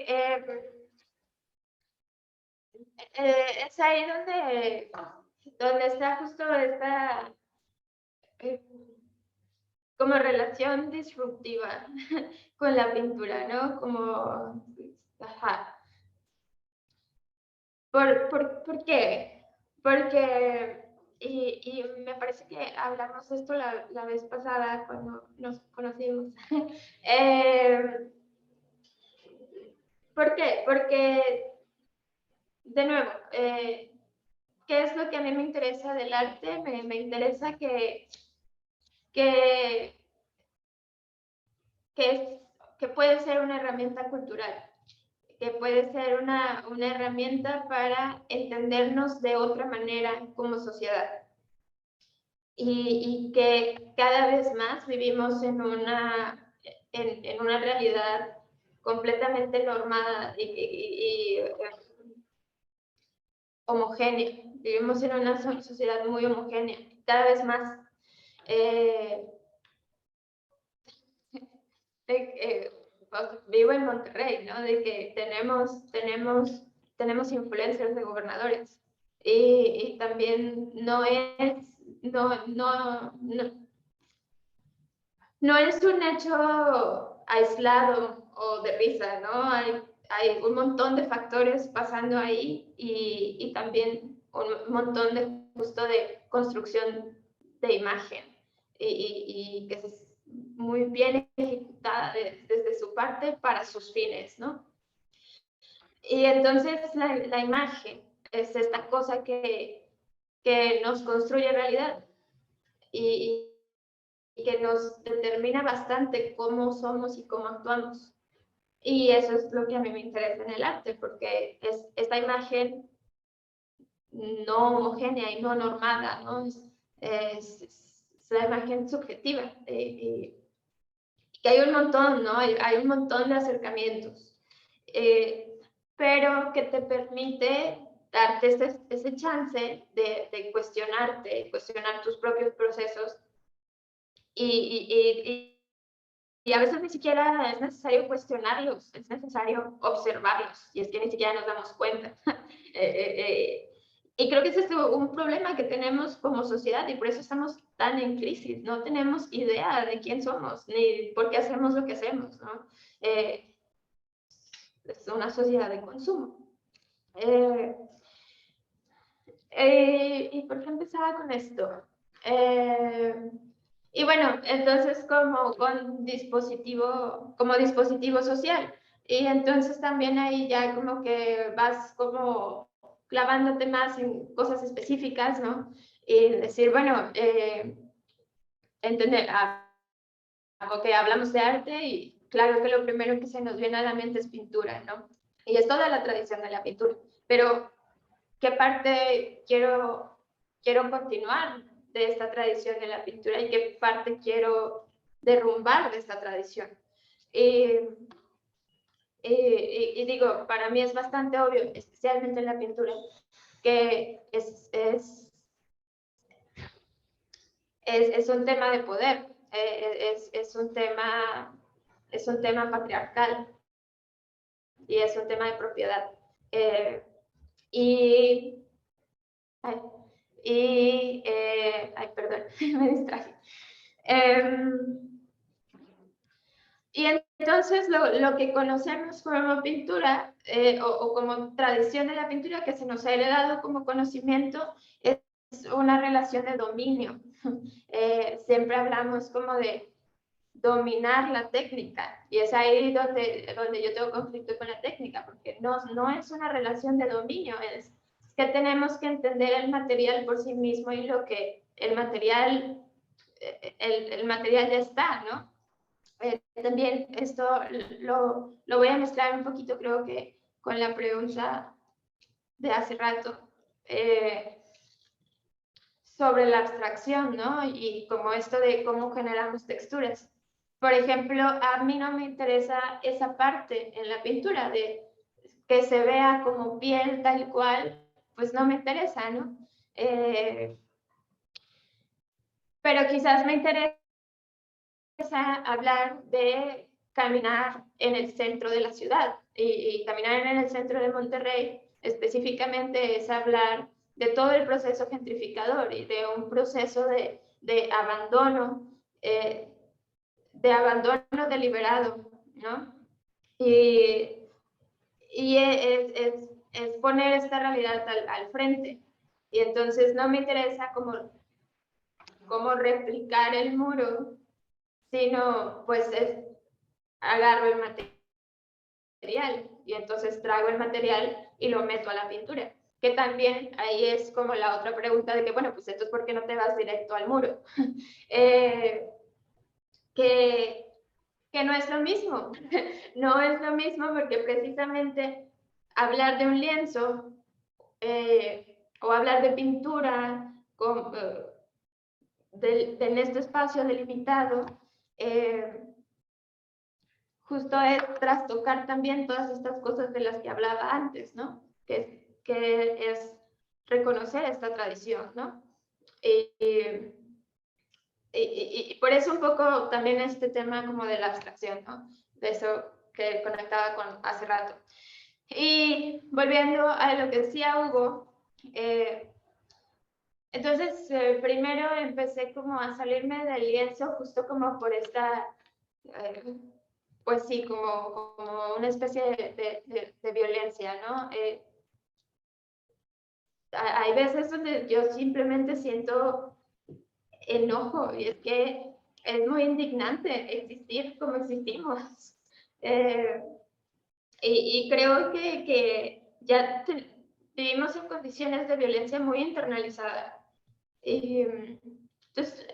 [SPEAKER 2] es ahí donde está justo esta como relación disruptiva con la pintura, ¿no? Como, ajá. ¿Por qué? Porque, y me parece que hablamos de esto la vez pasada cuando nos conocimos. ¿Por qué? Porque, de nuevo, ¿qué es lo que a mí me interesa del arte? Me interesa que, que puede ser una herramienta cultural, que puede ser una herramienta para entendernos de otra manera como sociedad. Y que cada vez más vivimos en una realidad completamente normada y homogénea. Vivimos en una sociedad muy homogénea, cada vez más. Pues, vivo en Monterrey, ¿no? De que tenemos influencers de gobernadores y también no es un hecho aislado o de risa, ¿no? Hay un montón de factores pasando ahí y también un montón de justo de construcción de imagen y que es muy bien ejecutada desde su parte para sus fines, ¿no? Y entonces la imagen es esta cosa que nos construye realidad y que nos determina bastante cómo somos y cómo actuamos. Y eso es lo que a mí me interesa en el arte, porque es esta imagen no homogénea y no normada, ¿no? Es la imagen subjetiva. Y que hay un montón, ¿no? Hay un montón de acercamientos, pero que te permite darte ese chance de cuestionarte, cuestionar tus propios procesos y a veces ni siquiera es necesario cuestionarlos, es necesario observarlos, y es que ni siquiera nos damos cuenta. Y creo que ese es un problema que tenemos como sociedad y por eso estamos tan en crisis. No tenemos idea de quién somos ni por qué hacemos lo que hacemos, ¿no? Es una sociedad de consumo. ¿Y por qué empezaba con esto? Y bueno, entonces como dispositivo social. Y entonces también ahí ya como que vas como clavándote más en cosas específicas, ¿no? Y decir, bueno, entender, ok, hablamos de arte y claro que lo primero que se nos viene a la mente es pintura, ¿no? Y es toda la tradición de la pintura. Pero, ¿qué parte quiero continuar de esta tradición de la pintura y qué parte quiero derrumbar de esta tradición? Y digo, para mí es bastante obvio, especialmente en la pintura, que es un tema de poder, es un tema patriarcal y es un tema de propiedad. Perdón, me distraje. Y entonces lo que conocemos como pintura o como tradición de la pintura que se nos ha heredado como conocimiento es una relación de dominio. Siempre hablamos como de dominar la técnica. Y es ahí donde yo tengo conflicto con la técnica, porque no es una relación de dominio, es que tenemos que entender el material por sí mismo y lo que el material ya está, ¿no? También esto lo voy a mezclar un poquito, creo que con la pregunta de hace rato, sobre la abstracción, ¿no? Y como esto de cómo generamos texturas. Por ejemplo, a mí no me interesa esa parte en la pintura de que se vea como piel tal cual, pues no me interesa, ¿no? Pero quizás me interesa hablar de caminar en el centro de la ciudad y caminar en el centro de Monterrey específicamente es hablar de todo el proceso gentrificador y de un proceso de abandono deliberado, ¿no? Y es poner esta realidad al frente. Y entonces no me interesa cómo replicar el muro, sino pues agarro el material y entonces traigo el material y lo meto a la pintura. Que también ahí es como la otra pregunta de que, bueno, pues entonces, ¿por qué no te vas directo al muro? Que no es lo mismo. No es lo mismo porque precisamente hablar de un lienzo o hablar de pintura en este espacio delimitado, justo es trastocar también todas estas cosas de las que hablaba antes, ¿no? Que es reconocer esta tradición, ¿no? Y por eso un poco también este tema como de la abstracción, ¿no? De eso que conectaba con hace rato. Y volviendo a lo que decía Hugo, entonces primero empecé como a salirme del lienzo justo como por esta, pues sí, como una especie de violencia, ¿no? Hay veces donde yo simplemente siento enojo y es que es muy indignante existir como existimos. Y creo que ya vivimos en condiciones de violencia muy internalizada. Y entonces,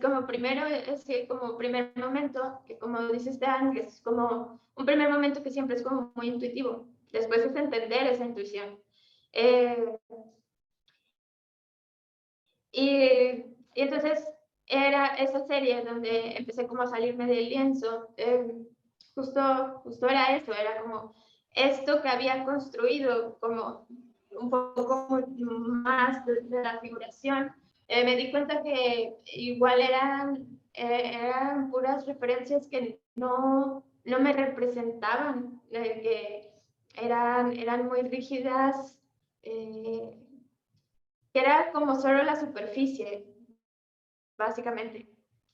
[SPEAKER 2] como primero, es que como primer momento, que como dice Stan, que es como un primer momento que siempre es como muy intuitivo. Después es entender esa intuición. Y entonces era esa serie donde empecé como a salirme del lienzo. Justo era eso, era como esto que había construido como un poco más de la figuración. Me di cuenta que igual eran puras referencias que no me representaban, que eran muy rígidas, que era como solo la superficie, básicamente.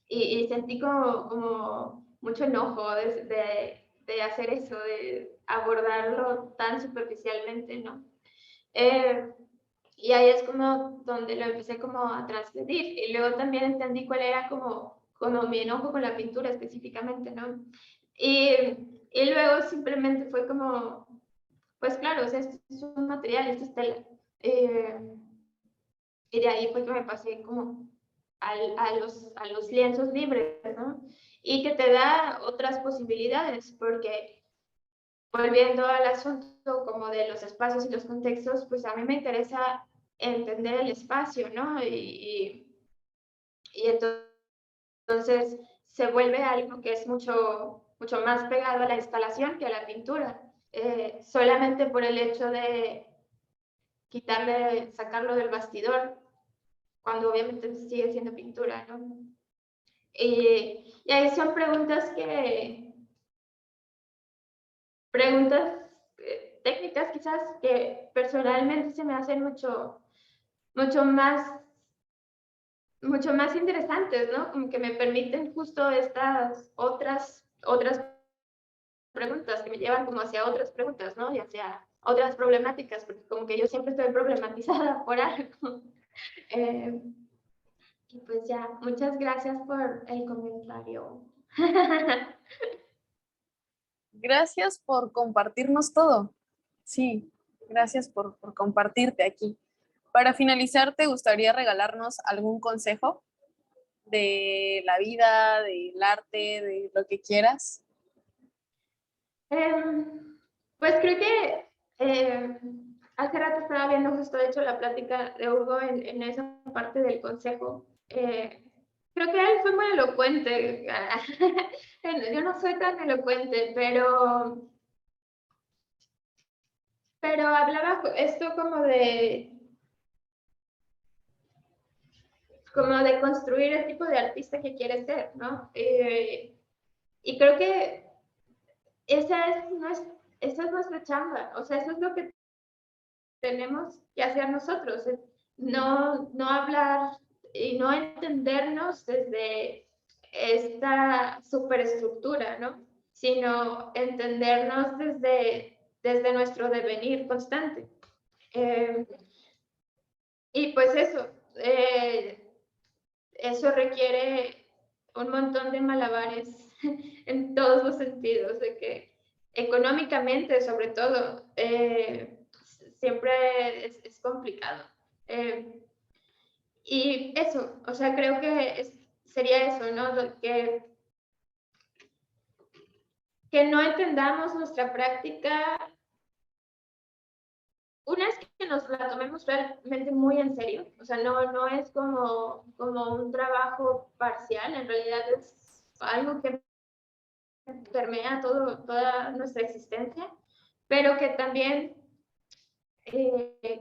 [SPEAKER 2] Y sentí como mucho enojo de hacer eso, de abordarlo tan superficialmente, ¿no? Y ahí es como donde lo empecé como a transgredir. Y luego también entendí cuál era como mi enojo con la pintura específicamente, ¿no? Y luego simplemente fue como, pues claro, o sea, esto es un material, esto es tela. Y de ahí fue que me pasé como a los lienzos libres, ¿no? Y que te da otras posibilidades, porque volviendo al asunto como de los espacios y los contextos, pues a mí me interesa entender el espacio, ¿no? Y entonces se vuelve algo que es mucho más pegado a la instalación que a la pintura, solamente por el hecho de sacarlo del bastidor, cuando obviamente sigue siendo pintura, ¿no? Y ahí son preguntas técnicas quizás que personalmente se me hacen mucho más interesantes, ¿no? Como que me permiten justo estas otras preguntas que me llevan como hacia otras preguntas, ¿no? Y hacia otras problemáticas, porque como que yo siempre estoy problematizada por algo. Y pues ya, muchas gracias por el comentario.
[SPEAKER 1] Gracias por compartirnos todo. Sí, gracias por compartirte aquí. Para finalizar, ¿te gustaría regalarnos algún consejo de la vida, del arte, de lo que quieras?
[SPEAKER 2] Pues creo que hace rato estaba viendo justo, de hecho, la plática de Hugo en esa parte del consejo. Creo que él fue muy elocuente. Yo no soy tan elocuente, pero hablaba esto como de construir el tipo de artista que quieres ser, ¿no? Y creo que esa es nuestra chamba, o sea, eso es lo que tenemos que hacer nosotros, no hablar y no entendernos desde esta superestructura, ¿no? Sino entendernos desde nuestro devenir constante. Y pues eso requiere un montón de malabares en todos los sentidos, de que económicamente, sobre todo, siempre es complicado. Y eso, o sea, creo que sería eso, ¿no? Que no entendamos nuestra práctica. Una es que nos la tomemos realmente muy en serio, o sea, no es como un trabajo parcial, en realidad es algo que permea toda nuestra existencia, pero que también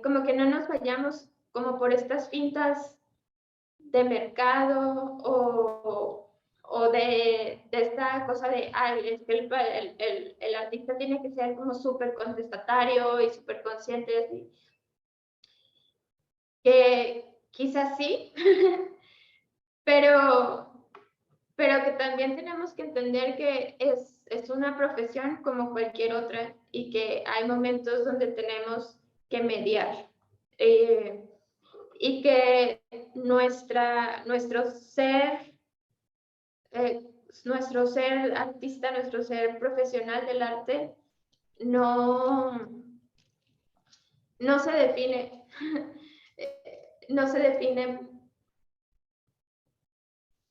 [SPEAKER 2] como que no nos vayamos como por estas fintas de mercado o de esta cosa de, es que el artista tiene que ser como súper contestatario y súper consciente, que quizás sí, pero que también tenemos que entender que es una profesión como cualquier otra y que hay momentos donde tenemos que mediar. Y que nuestro ser artista, nuestro ser profesional del arte, no se define, no se define,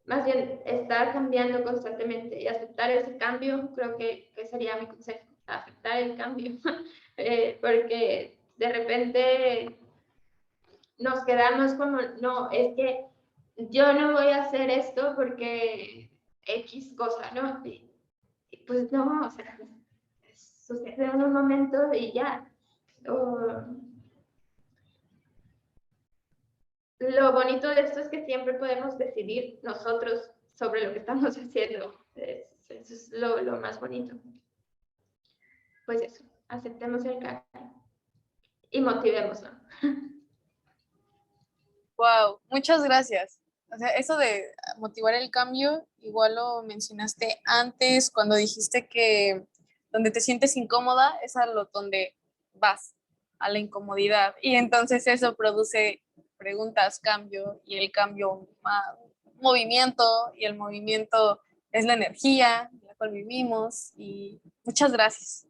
[SPEAKER 2] más bien está cambiando constantemente y aceptar ese cambio creo que sería mi consejo, aceptar el cambio, porque de repente nos quedamos como, no, es que yo no voy a hacer esto porque X cosa, ¿no? Y pues no, o sea, sucede en un momento y ya. Lo bonito de esto es que siempre podemos decidir nosotros sobre lo que estamos haciendo. Eso es lo más bonito. Pues eso, aceptemos el cambio y motivémoslo.
[SPEAKER 1] Wow, muchas gracias. O sea, eso de motivar el cambio, igual lo mencionaste antes cuando dijiste que donde te sientes incómoda es a lo donde vas, a la incomodidad. Y entonces eso produce preguntas, cambio, y el cambio, movimiento, y el movimiento es la energía en la cual vivimos. Y muchas gracias.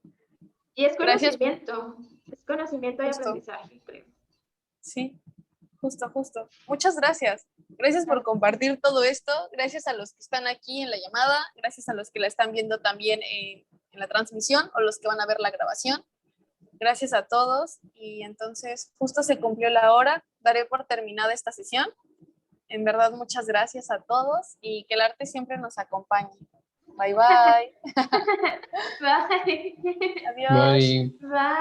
[SPEAKER 2] Y es
[SPEAKER 1] Gracias.
[SPEAKER 2] conocimiento, es conocimiento y
[SPEAKER 1] Justo.
[SPEAKER 2] aprendizaje, creo.
[SPEAKER 1] Sí. Justo. Muchas gracias. Gracias por compartir todo esto. Gracias a los que están aquí en la llamada. Gracias a los que la están viendo también en la transmisión o los que van a ver la grabación. Gracias a todos. Y entonces, justo se cumplió la hora. Daré por terminada esta sesión. En verdad, muchas gracias a todos y que el arte siempre nos acompañe. Bye, bye.
[SPEAKER 2] Bye.
[SPEAKER 1] Adiós.
[SPEAKER 4] Bye.
[SPEAKER 2] Bye.